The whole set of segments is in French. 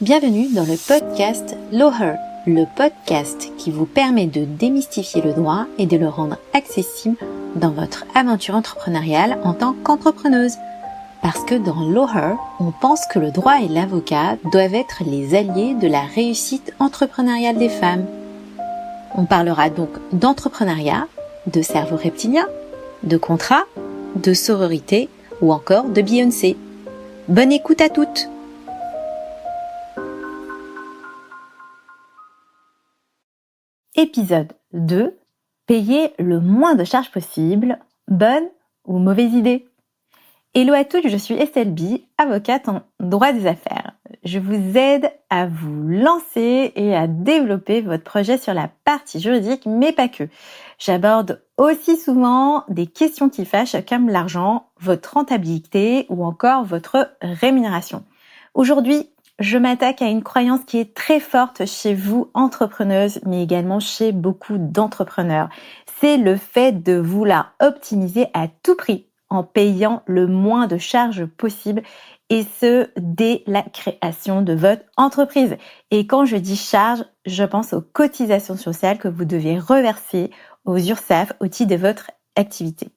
Bienvenue dans le podcast Lawher, le podcast qui vous permet de démystifier le droit et de le rendre accessible dans votre aventure entrepreneuriale en tant qu'entrepreneuse. Parce que dans Lawher, on pense que le droit et l'avocat doivent être les alliés de la réussite entrepreneuriale des femmes. On parlera donc d'entrepreneuriat, de cerveau reptilien, de contrat, de sororité ou encore de Beyoncé. Bonne écoute à toutes! Épisode 2. Payer le moins de charges possible, bonne ou mauvaise idée? Hello à toutes, je suis Estelle B, avocate en droit des affaires. Je vous aide à vous lancer et à développer votre projet sur la partie juridique, mais pas que. J'aborde aussi souvent des questions qui fâchent comme l'argent, votre rentabilité ou encore votre rémunération. Aujourd'hui, je m'attaque à une croyance qui est très forte chez vous, entrepreneuses, mais également chez beaucoup d'entrepreneurs. C'est le fait de vouloir optimiser à tout prix en payant le moins de charges possible, et ce, dès la création de votre entreprise. Et quand je dis charges, je pense aux cotisations sociales que vous devez reverser aux URSSAF au titre de votre activité.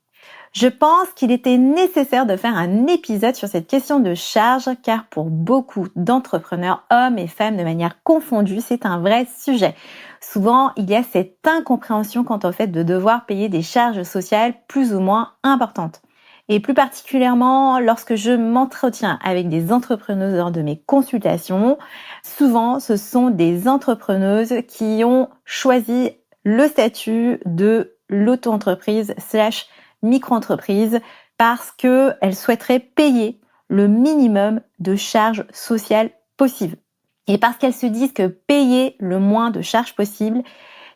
Je pense qu'il était nécessaire de faire un épisode sur cette question de charges, car pour beaucoup d'entrepreneurs, hommes et femmes de manière confondue, c'est un vrai sujet. Souvent, il y a cette incompréhension quant au fait de devoir payer des charges sociales plus ou moins importantes. Et plus particulièrement, lorsque je m'entretiens avec des entrepreneuses lors de mes consultations, souvent ce sont des entrepreneuses qui ont choisi le statut de l'auto-entreprise / micro-entreprise parce qu'elles souhaiteraient payer le minimum de charges sociales possible. Et parce qu'elles se disent que payer le moins de charges possible,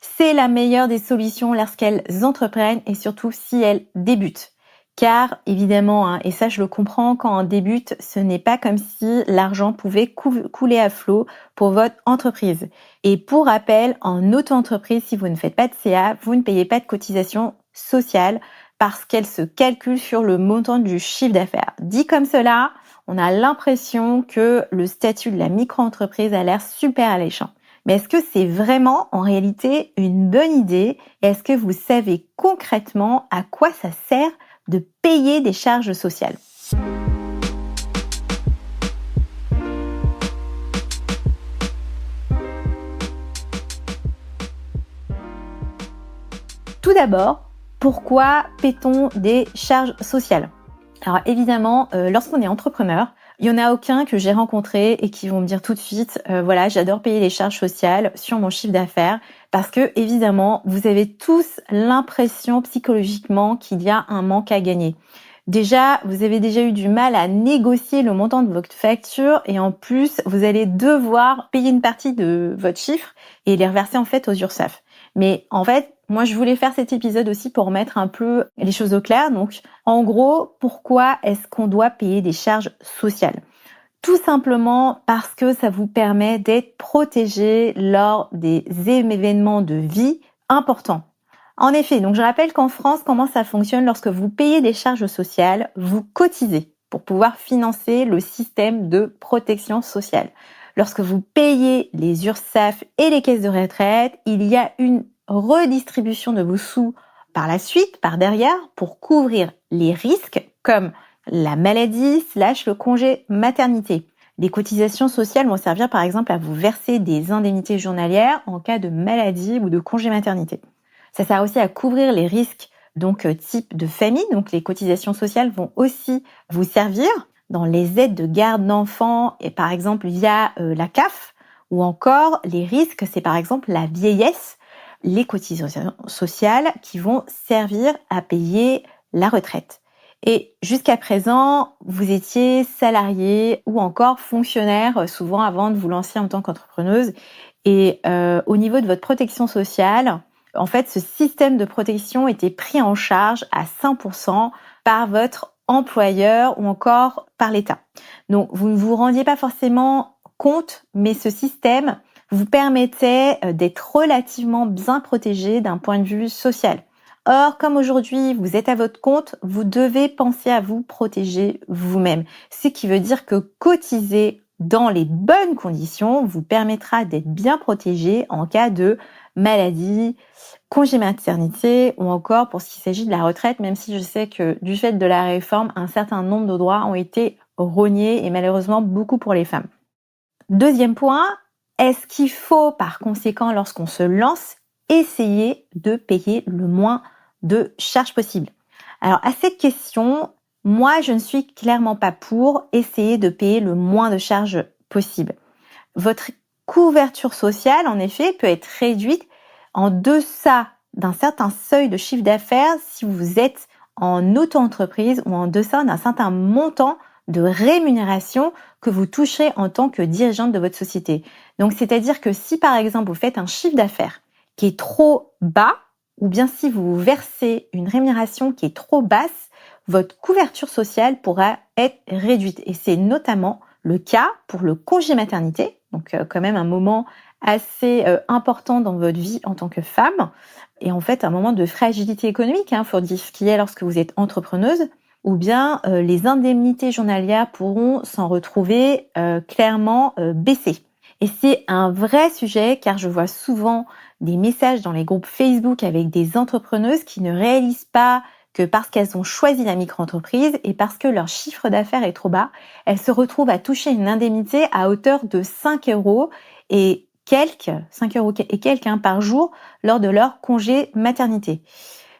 c'est la meilleure des solutions lorsqu'elles entreprennent et surtout si elles débutent. Car évidemment, et ça je le comprends, quand on débute, ce n'est pas comme si l'argent pouvait couler à flot pour votre entreprise. Et pour rappel, en auto-entreprise, si vous ne faites pas de CA, vous ne payez pas de cotisation sociale parce qu'elle se calcule sur le montant du chiffre d'affaires. Dit comme cela, on a l'impression que le statut de la micro-entreprise a l'air super alléchant. Mais est-ce que c'est vraiment en réalité une bonne idée? Et est-ce que vous savez concrètement à quoi ça sert de payer des charges sociales? Tout d'abord, pourquoi paie-t-on des charges sociales? Alors évidemment, lorsqu'on est entrepreneur, il n'y en a aucun que j'ai rencontré et qui vont me dire tout de suite, voilà, j'adore payer les charges sociales sur mon chiffre d'affaires, parce que évidemment, vous avez tous l'impression psychologiquement qu'il y a un manque à gagner. Déjà, vous avez déjà eu du mal à négocier le montant de votre facture et en plus, vous allez devoir payer une partie de votre chiffre et les reverser en fait aux URSSAF. Mais en fait, moi, je voulais faire cet épisode aussi pour mettre un peu les choses au clair. Donc, en gros, pourquoi est-ce qu'on doit payer des charges sociales? Tout simplement parce que ça vous permet d'être protégé lors des événements de vie importants. En effet, donc je rappelle qu'en France, comment ça fonctionne lorsque vous payez des charges sociales, vous cotisez pour pouvoir financer le système de protection sociale. Lorsque vous payez les URSSAF et les caisses de retraite, il y a une redistribution de vos sous par la suite, par derrière, pour couvrir les risques comme la maladie / le congé maternité. Les cotisations sociales vont servir par exemple à vous verser des indemnités journalières en cas de maladie ou de congé maternité. Ça sert aussi à couvrir les risques donc type de famille. Donc les cotisations sociales vont aussi vous servir dans les aides de garde d'enfants et par exemple via la CAF, ou encore les risques, c'est par exemple la vieillesse, les cotisations sociales qui vont servir à payer la retraite. Et jusqu'à présent, vous étiez salarié ou encore fonctionnaire, souvent avant de vous lancer en tant qu'entrepreneuse. Et au niveau de votre protection sociale, en fait, ce système de protection était pris en charge à 100% par votre employeur ou encore par l'État. Donc, vous ne vous rendiez pas forcément compte, mais ce système vous permettait d'être relativement bien protégé d'un point de vue social. Or, comme aujourd'hui, vous êtes à votre compte, vous devez penser à vous protéger vous-même. Ce qui veut dire que cotiser dans les bonnes conditions vous permettra d'être bien protégé en cas de maladie, congé maternité ou encore pour ce qui s'agit de la retraite, même si je sais que du fait de la réforme, un certain nombre de droits ont été rognés et malheureusement beaucoup pour les femmes. Deuxième point, est-ce qu'il faut par conséquent lorsqu'on se lance essayer de payer le moins de charges possible? Alors à cette question, moi je ne suis clairement pas pour essayer de payer le moins de charges possible. Votre couverture sociale, en effet, peut être réduite en deçà d'un certain seuil de chiffre d'affaires si vous êtes en auto-entreprise ou en deçà d'un certain montant de rémunération que vous toucherez en tant que dirigeante de votre société. Donc, c'est-à-dire que si, par exemple, vous faites un chiffre d'affaires qui est trop bas, ou bien si vous versez une rémunération qui est trop basse, votre couverture sociale pourra être réduite. Et c'est notamment le cas pour le congé maternité, donc quand même un moment assez important dans votre vie en tant que femme, et en fait un moment de fragilité économique, faut dire ce qu'il y a lorsque vous êtes entrepreneuse, ou bien les indemnités journalières pourront s'en retrouver clairement baissées. Et c'est un vrai sujet car je vois souvent des messages dans les groupes Facebook avec des entrepreneuses qui ne réalisent pas que parce qu'elles ont choisi la micro-entreprise et parce que leur chiffre d'affaires est trop bas, elles se retrouvent à toucher une indemnité à hauteur de 5 euros et quelques, 5 euros et quelques par jour lors de leur congé maternité.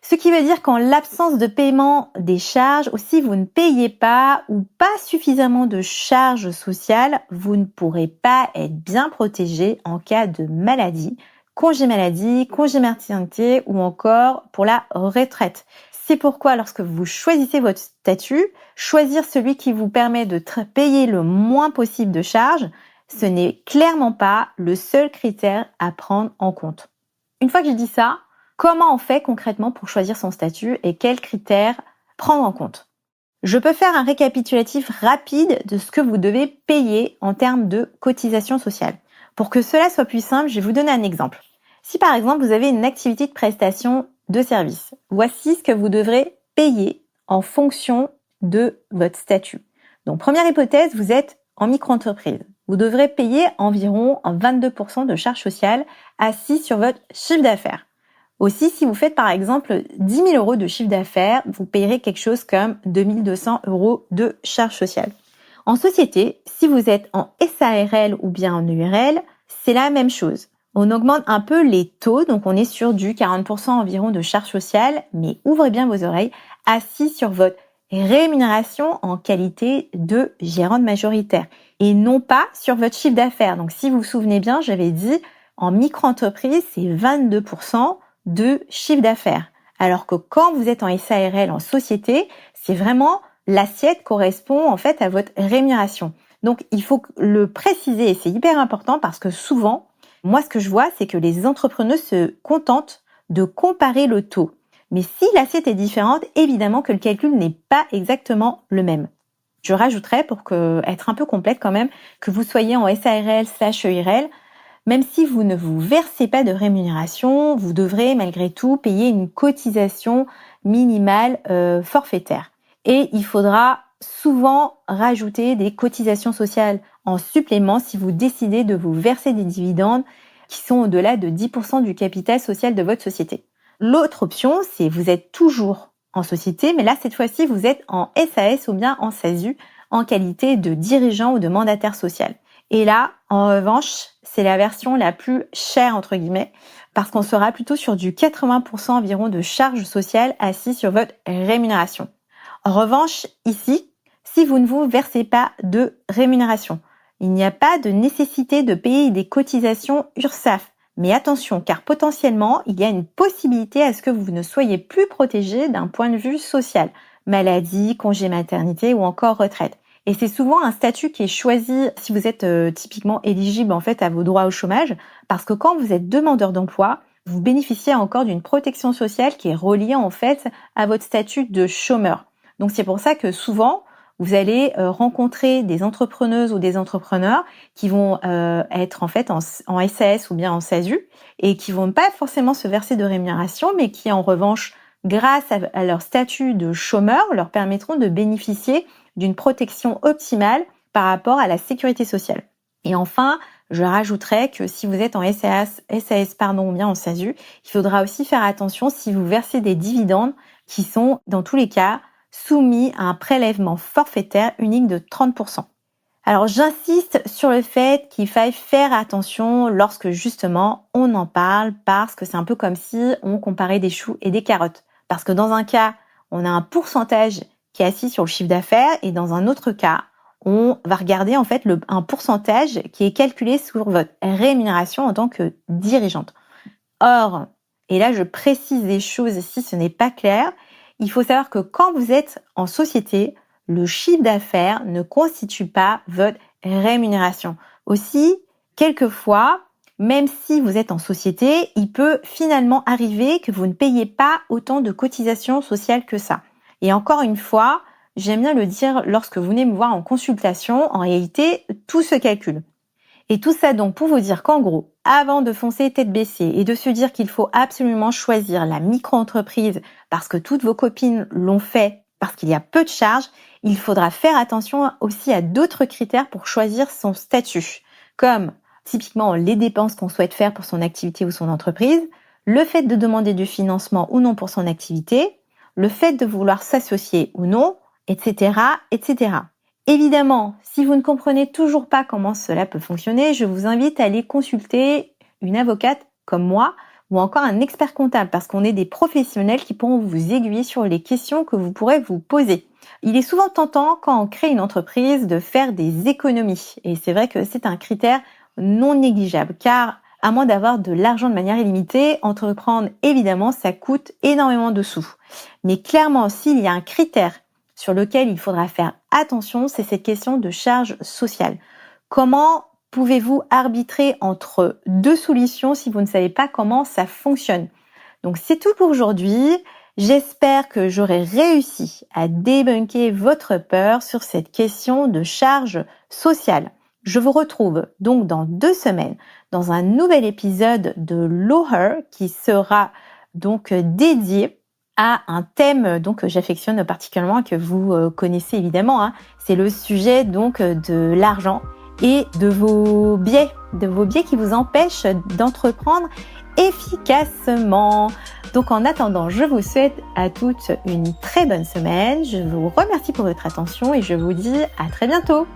Ce qui veut dire qu'en l'absence de paiement des charges, ou si vous ne payez pas ou pas suffisamment de charges sociales, vous ne pourrez pas être bien protégé en cas de maladie, congé maternité ou encore pour la retraite. C'est pourquoi lorsque vous choisissez votre statut, choisir celui qui vous permet de payer le moins possible de charges, ce n'est clairement pas le seul critère à prendre en compte. Une fois que j'ai dit ça, comment on fait concrètement pour choisir son statut et quels critères prendre en compte? Je peux faire un récapitulatif rapide de ce que vous devez payer en termes de cotisation sociale. Pour que cela soit plus simple, je vais vous donner un exemple. Si par exemple vous avez une activité de prestation de service, voici ce que vous devrez payer en fonction de votre statut. Donc première hypothèse, vous êtes en micro-entreprise. Vous devrez payer environ 22% de charges sociales assises sur votre chiffre d'affaires. Aussi, si vous faites par exemple 10 000 euros de chiffre d'affaires, vous payerez quelque chose comme 2 200 euros de charges sociales. En société, si vous êtes en SARL ou bien en URL, c'est la même chose. On augmente un peu les taux, donc on est sur du 40% environ de charges sociales, mais ouvrez bien vos oreilles, assis sur votre rémunération en qualité de gérante majoritaire et non pas sur votre chiffre d'affaires. Donc si vous vous souvenez bien, j'avais dit en micro-entreprise, c'est 22% de chiffre d'affaires. Alors que quand vous êtes en SARL, en société, c'est vraiment l'assiette correspond en fait à votre rémunération. Donc il faut le préciser et c'est hyper important parce que souvent, moi ce que je vois, c'est que les entrepreneurs se contentent de comparer le taux. Mais si l'assiette est différente, évidemment que le calcul n'est pas exactement le même. Je rajouterais, pour être un peu complète quand même, que vous soyez en SARL/EIRL, même si vous ne vous versez pas de rémunération, vous devrez malgré tout payer une cotisation minimale forfaitaire. Et il faudra souvent rajouter des cotisations sociales en supplément si vous décidez de vous verser des dividendes qui sont au-delà de 10% du capital social de votre société. L'autre option, c'est vous êtes toujours en société, mais là, cette fois-ci, vous êtes en SAS ou bien en SASU en qualité de dirigeant ou de mandataire social. Et là, en revanche, c'est la version la plus chère, entre guillemets, parce qu'on sera plutôt sur du 80% environ de charges sociales assises sur votre rémunération. En revanche, ici, si vous ne vous versez pas de rémunération, il n'y a pas de nécessité de payer des cotisations URSSAF. Mais attention, car potentiellement, il y a une possibilité à ce que vous ne soyez plus protégé d'un point de vue social, maladie, congé maternité ou encore retraite. Et c'est souvent un statut qui est choisi si vous êtes typiquement éligible en fait à vos droits au chômage, parce que quand vous êtes demandeur d'emploi, vous bénéficiez encore d'une protection sociale qui est reliée en fait à votre statut de chômeur. Donc c'est pour ça que souvent, vous allez rencontrer des entrepreneuses ou des entrepreneurs qui vont être en fait en SAS ou bien en SASU et qui vont pas forcément se verser de rémunération, mais qui en revanche, grâce à leur statut de chômeur, leur permettront de bénéficier d'une protection optimale par rapport à la sécurité sociale. Et enfin, je rajouterais que si vous êtes en SAS ou bien en SASU, il faudra aussi faire attention si vous versez des dividendes qui sont, dans tous les cas, soumis à un prélèvement forfaitaire unique de 30%. Alors j'insiste sur le fait qu'il faille faire attention lorsque justement on en parle, parce que c'est un peu comme si on comparait des choux et des carottes. Parce que dans un cas, on a un pourcentage qui est assis sur le chiffre d'affaires et dans un autre cas, on va regarder en fait un pourcentage qui est calculé sur votre rémunération en tant que dirigeante. Or, et là je précise des choses si ce n'est pas clair, il faut savoir que quand vous êtes en société, le chiffre d'affaires ne constitue pas votre rémunération. Aussi, quelquefois, même si vous êtes en société, il peut finalement arriver que vous ne payez pas autant de cotisations sociales que ça. Et encore une fois, j'aime bien le dire lorsque vous venez me voir en consultation, en réalité, tout se calcule. Et tout ça donc pour vous dire qu'en gros, avant de foncer tête baissée et de se dire qu'il faut absolument choisir la micro-entreprise parce que toutes vos copines l'ont fait, parce qu'il y a peu de charges, il faudra faire attention aussi à d'autres critères pour choisir son statut, comme typiquement les dépenses qu'on souhaite faire pour son activité ou son entreprise, le fait de demander du financement ou non pour son activité, le fait de vouloir s'associer ou non, etc., etc. Évidemment, si vous ne comprenez toujours pas comment cela peut fonctionner, je vous invite à aller consulter une avocate comme moi ou encore un expert comptable parce qu'on est des professionnels qui pourront vous aiguiller sur les questions que vous pourrez vous poser. Il est souvent tentant quand on crée une entreprise de faire des économies et c'est vrai que c'est un critère non négligeable car à moins d'avoir de l'argent de manière illimitée, entreprendre évidemment ça coûte énormément de sous. Mais clairement, s'il y a un critère sur lequel il faudra faire attention, c'est cette question de charge sociale. Comment pouvez-vous arbitrer entre deux solutions si vous ne savez pas comment ça fonctionne? Donc c'est tout pour aujourd'hui. J'espère que j'aurai réussi à débunker votre peur sur cette question de charge sociale. Je vous retrouve donc dans 2 semaines dans un nouvel épisode de Loher qui sera donc dédié à un thème donc que j'affectionne particulièrement, que vous connaissez évidemment, hein. C'est le sujet donc de l'argent et de vos biais qui vous empêchent d'entreprendre efficacement. Donc en attendant, je vous souhaite à toutes une très bonne semaine. Je vous remercie pour votre attention et je vous dis à très bientôt.